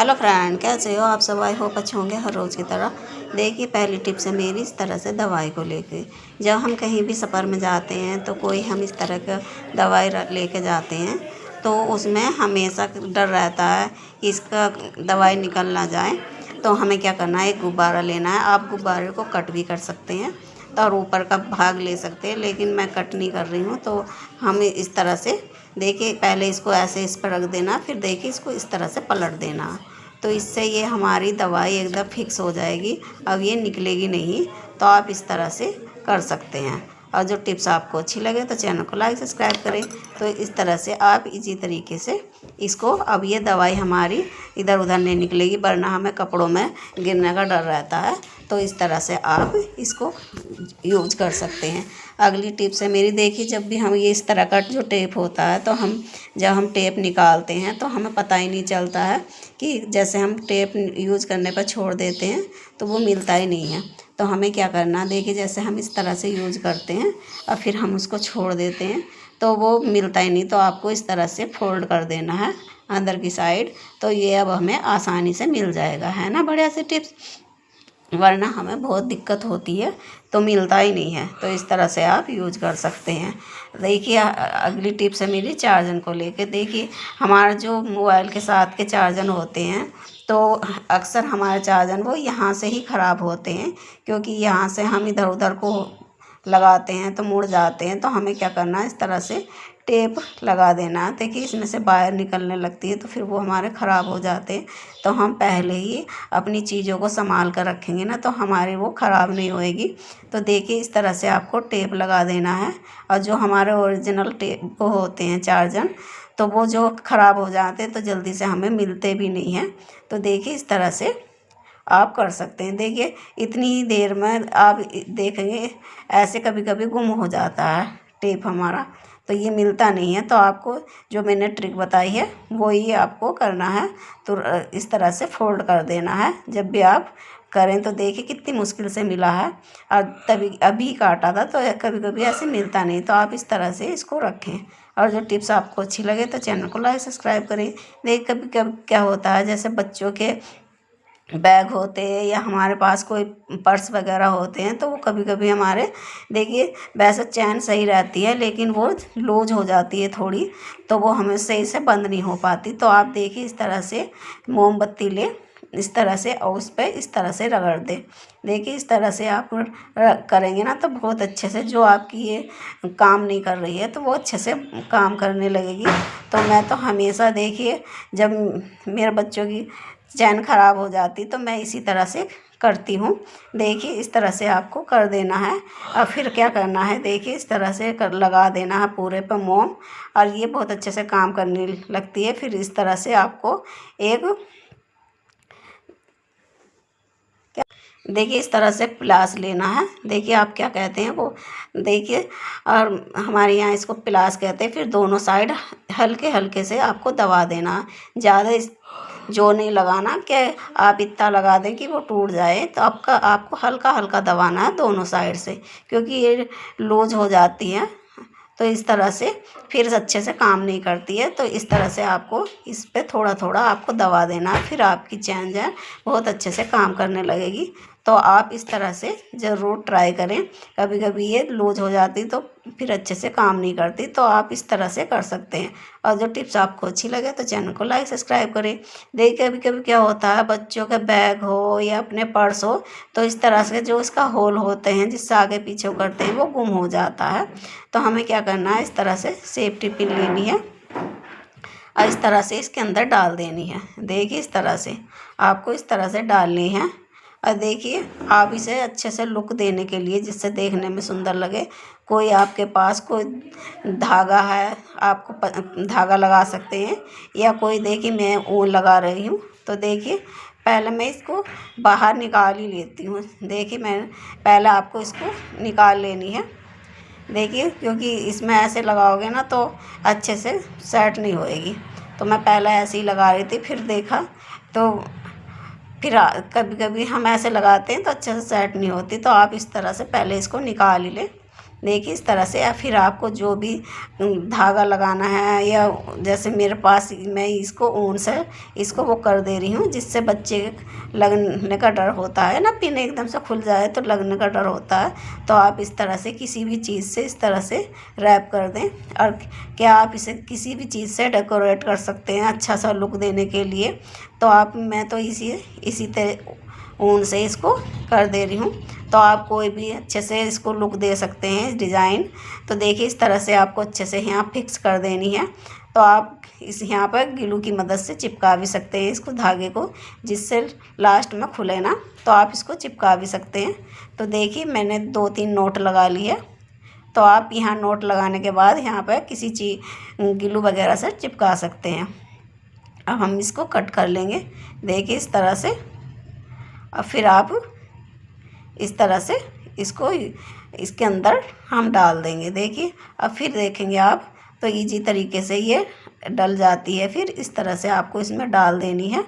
Hello friend, कैसे हो आप सब। आई होप अच्छे होंगे हर रोज़ की तरह। देखिए, पहली टिप्स है मेरी इस तरह से दवाई को लेके। जब हम कहीं भी सफ़र में जाते हैं तो कोई हम इस तरह का दवाई लेके जाते हैं तो उसमें हमेशा डर रहता है कि इसका दवाई निकल ना जाए। तो हमें क्या करना है, एक गुब्बारा लेना है। आप गुब्बारे को कट भी कर सकते हैं और ऊपर का भाग ले सकते हैं, लेकिन मैं कट नहीं कर रही हूँ। तो हमें इस तरह से देखिए, पहले इसको ऐसे इस पर रख देना, फिर देखिए इसको इस तरह से पलट देना। तो इससे ये हमारी दवाई एकदम फिक्स हो जाएगी, अब ये निकलेगी नहीं। तो आप इस तरह से कर सकते हैं। और जो टिप्स आपको अच्छी लगे तो चैनल को लाइक सब्सक्राइब करें। तो इस तरह से आप इसी तरीके से इसको, अब ये दवाई हमारी इधर उधर नहीं निकलेगी, वरना हमें कपड़ों में गिरने का डर रहता है। तो इस तरह से आप इसको यूज कर सकते हैं। अगली टिप्स है मेरी, देखिए, जब भी हम ये इस तरह का जो टेप होता है तो जब हम टेप निकालते हैं तो हमें पता ही नहीं चलता है कि जैसे हम टेप यूज करने पर छोड़ देते हैं तो वो मिलता ही नहीं है। तो हमें क्या करना, देखिए, जैसे हम इस तरह से यूज करते हैं और फिर हम उसको छोड़ देते हैं तो वो मिलता ही नहीं। तो आपको इस तरह से फोल्ड कर देना है अंदर की साइड। तो ये अब हमें आसानी से मिल जाएगा, है ना, बढ़िया से टिप्स। वरना हमें बहुत दिक्कत होती है तो मिलता ही नहीं है। तो इस तरह से आप यूज कर सकते हैं। देखिए, अगली टिप्स है मेरी चार्जर को लेके। देखिए, हमारा जो मोबाइल के साथ के चार्जर होते हैं तो अक्सर हमारे चार्जर वो यहाँ से ही ख़राब होते हैं, क्योंकि यहाँ से हम इधर उधर को लगाते हैं तो मुड़ जाते हैं। तो हमें क्या करना है, इस तरह से टेप लगा देना है। देखिए, इसमें से वायर निकलने लगती है तो फिर वो हमारे ख़राब हो जाते हैं। तो हम पहले ही अपनी चीज़ों को संभाल कर रखेंगे ना तो हमारी वो ख़राब नहीं होएगी। तो देखिए, इस तरह से आपको टेप लगा देना है। और जो हमारे ओरिजिनल टेप वो होते हैं चार्जर, तो वो जो ख़राब हो जाते हैं तो जल्दी से हमें मिलते भी नहीं हैं। तो देखिए, इस तरह से आप कर सकते हैं। देखिए, इतनी ही देर में आप देखेंगे ऐसे कभी कभी गुम हो जाता है टेप हमारा, तो ये मिलता नहीं है। तो आपको जो मैंने ट्रिक बताई है वो ही आपको करना है। तो इस तरह से फोल्ड कर देना है जब भी आप करें। तो देखिए, कितनी मुश्किल से मिला है और तभी अभी काटा था, तो कभी कभी ऐसे मिलता नहीं। तो आप इस तरह से इसको रखें। और जो टिप्स आपको अच्छी लगे तो चैनल को लाइक सब्सक्राइब करें। देखिए, कभी कभी क्या होता है, जैसे बच्चों के बैग होते हैं या हमारे पास कोई पर्स वगैरह होते हैं तो वो कभी कभी हमारे, देखिए, वैसे चैन सही रहती है लेकिन वो लूज हो जाती है थोड़ी, तो वो हमें सही से बंद नहीं हो पाती। तो आप देखिए, इस तरह से मोमबत्ती ले, इस तरह से, और उस पर इस तरह से रगड़ दें। देखिए, इस तरह से आप करेंगे ना तो बहुत अच्छे से, जो आपकी ये काम नहीं कर रही है तो वो अच्छे से काम करने लगेगी। तो मैं तो हमेशा, देखिए, जब मेरे बच्चों की चैन ख़राब हो जाती तो मैं इसी तरह से करती हूँ। देखिए, इस तरह से आपको कर देना है। और फिर क्या करना है, देखिए, इस तरह से लगा देना है पूरे पे मोम, और ये बहुत अच्छे से काम करने लगती है। फिर इस तरह से आपको एक, देखिए, इस तरह से प्लास लेना है। देखिए, आप क्या कहते हैं वो, देखिए, और हमारे यहाँ इसको प्लास कहते हैं। फिर दोनों साइड हल्के हल्के से आपको दबा देना है, ज़्यादा जो नहीं लगाना कि आप इतना लगा दें कि वो टूट जाए। तो आपको हल्का हल्का दबाना है दोनों साइड से, क्योंकि ये लूज हो जाती है तो इस तरह से फिर अच्छे से काम नहीं करती है। तो इस तरह से आपको इस पे थोड़ा थोड़ा आपको दबा देना है, फिर आपकी चैन जो है बहुत अच्छे से काम करने लगेगी। तो आप इस तरह से ज़रूर ट्राई करें। कभी कभी ये लूज हो जाती तो फिर अच्छे से काम नहीं करती, तो आप इस तरह से कर सकते हैं। और जो टिप्स आपको अच्छी लगे तो चैनल को लाइक सब्सक्राइब करें। देखिए, कभी कभी क्या होता है, बच्चों का बैग हो या अपने पर्स हो तो इस तरह से जो इसका होल होते हैं जिससे आगे पीछे करते हैं वो गुम हो जाता है। तो हमें क्या करना है, इस तरह से सेफ्टी पिन लेनी है और इस तरह से इसके अंदर डाल देनी है। देखिए, इस तरह से आपको इस तरह से डालनी है। और देखिए, आप इसे अच्छे से लुक देने के लिए, जिससे देखने में सुंदर लगे, कोई आपके पास कोई धागा है, आपको धागा लगा सकते हैं, या कोई, देखिए, मैं ऊन लगा रही हूँ। तो देखिए, पहले मैं इसको बाहर निकाल ही लेती हूँ। देखिए, मैं पहले आपको इसको निकाल लेनी है। देखिए, क्योंकि इसमें ऐसे लगाओगे ना तो अच्छे से सेट नहीं होएगी। तो मैं पहले ऐसे ही लगा रही थी, फिर देखा तो फिर कभी कभी हम ऐसे लगाते हैं तो अच्छे से सेट नहीं होती। तो आप इस तरह से पहले इसको निकाल ही लें। देखिए इस तरह से। या फिर आपको जो भी धागा लगाना है, या जैसे मेरे पास मैं इसको ऊन से इसको वो कर दे रही हूँ, जिससे बच्चे लगने का डर होता है ना, पिन एकदम से खुल जाए तो लगने का डर होता है। तो आप इस तरह से किसी भी चीज़ से इस तरह से रैप कर दें। और क्या आप इसे किसी भी चीज़ से डेकोरेट कर सकते हैं अच्छा सा लुक देने के लिए। तो मैं तो इसी तरह ऊन से इसको कर दे रही हूँ। तो आप कोई भी अच्छे से इसको लुक दे सकते हैं डिज़ाइन। तो देखिए इस तरह से आपको अच्छे से यहाँ फिक्स कर देनी है। तो आप यहाँ पर ग्लू की मदद से चिपका भी सकते हैं इसको धागे को, जिससे लास्ट में खुले ना। तो आप इसको चिपका भी सकते हैं। तो देखिए मैंने 2-3 नोट लगा लिए। तो आप यहाँ नोट लगाने के बाद यहाँ पर किसी चीज़ ग्लू वगैरह से चिपका सकते हैं। अब हम इसको कट कर लेंगे, देखिए इस तरह से। और फिर आप इस तरह से इसको इसके अंदर हम डाल देंगे। देखिए अब फिर देखेंगे आप तो इजी तरीके से ये डल जाती है। फिर इस तरह से आपको इसमें डाल देनी है,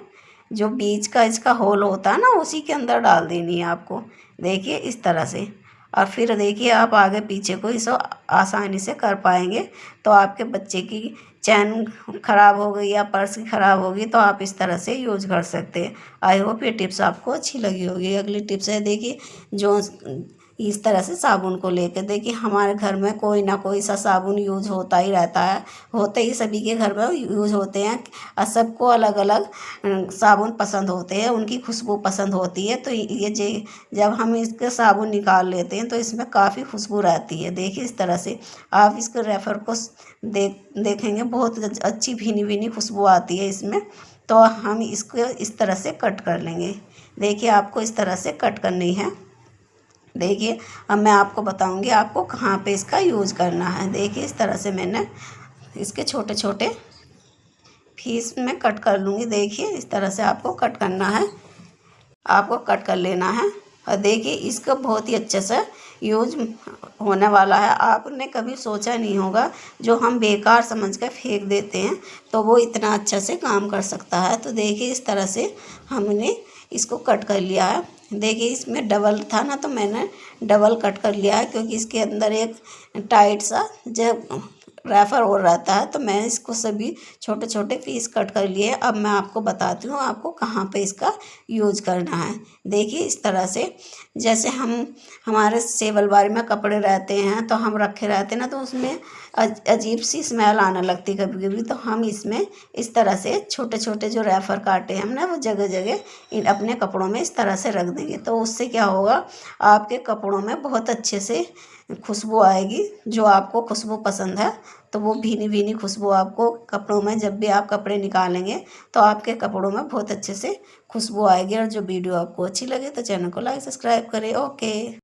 जो बीच का इसका होल होता है ना, उसी के अंदर डाल देनी है आपको। देखिए इस तरह से। और फिर देखिए आप आगे पीछे को इसे आसानी से कर पाएंगे। तो आपके बच्चे की चैन ख़राब हो गई या पर्स ख़राब होगी तो आप इस तरह से यूज कर सकते हैं। आई होप ये टिप्स आपको अच्छी लगी होगी। अगली टिप्स है देखिए, जो इस तरह से साबुन को लेकर, देखिए हमारे घर में कोई ना कोई सा साबुन यूज होता ही रहता है, होते ही सभी के घर में यूज होते हैं। और सबको अलग अलग साबुन पसंद होते हैं, उनकी खुशबू पसंद होती है। तो ये जब हम इसके साबुन निकाल लेते हैं तो इसमें काफ़ी खुशबू रहती है। देखिए इस तरह से आप इसके रेफर को देखेंगे, बहुत अच्छी भीनी भीनी खुशबू आती है इसमें। तो हम इसको इस तरह से कट कर लेंगे। देखिए आपको इस तरह से कट करनी है। देखिए अब मैं आपको बताऊंगी आपको कहाँ पे इसका यूज़ करना है। देखिए इस तरह से मैंने इसके छोटे छोटे पीस में कट कर लूँगी। देखिए इस तरह से आपको कट करना है, आपको कट कर लेना है। और देखिए इसका बहुत ही अच्छे से यूज होने वाला है। आपने कभी सोचा नहीं होगा, जो हम बेकार समझ कर फेंक देते हैं तो वो इतना अच्छा से काम कर सकता है। तो देखिए इस तरह से हमने इसको कट कर लिया है। देखिए इसमें डबल था ना, तो मैंने डबल कट कर लिया है, क्योंकि इसके अंदर एक टाइट सा जब रेफर हो रहता है। तो मैं इसको सभी छोटे छोटे पीस कट कर लिए। अब मैं आपको बताती हूँ आपको कहाँ पे इसका यूज करना है। देखिए इस तरह से, जैसे हमारे सेवलबारी में कपड़े रहते हैं तो हम रखे रहते हैं ना, तो उसमें अजीब सी स्मेल आने लगती कभी कभी। तो हम इसमें इस तरह से छोटे छोटे जो रेफर काटे हैं हमने, वो जगह जगह इन अपने कपड़ों में इस तरह से रख देंगे। तो उससे क्या होगा, आपके कपड़ों में बहुत अच्छे से खुशबू आएगी। जो आपको खुशबू पसंद है तो वो भीनी भीनी खुशबू आपको कपड़ों में, जब भी आप कपड़े निकालेंगे तो आपके कपड़ों में बहुत अच्छे से खुशबू आएगी। और जो वीडियो आपको अच्छी लगे तो चैनल को लाइक सब्सक्राइब करें। ओके।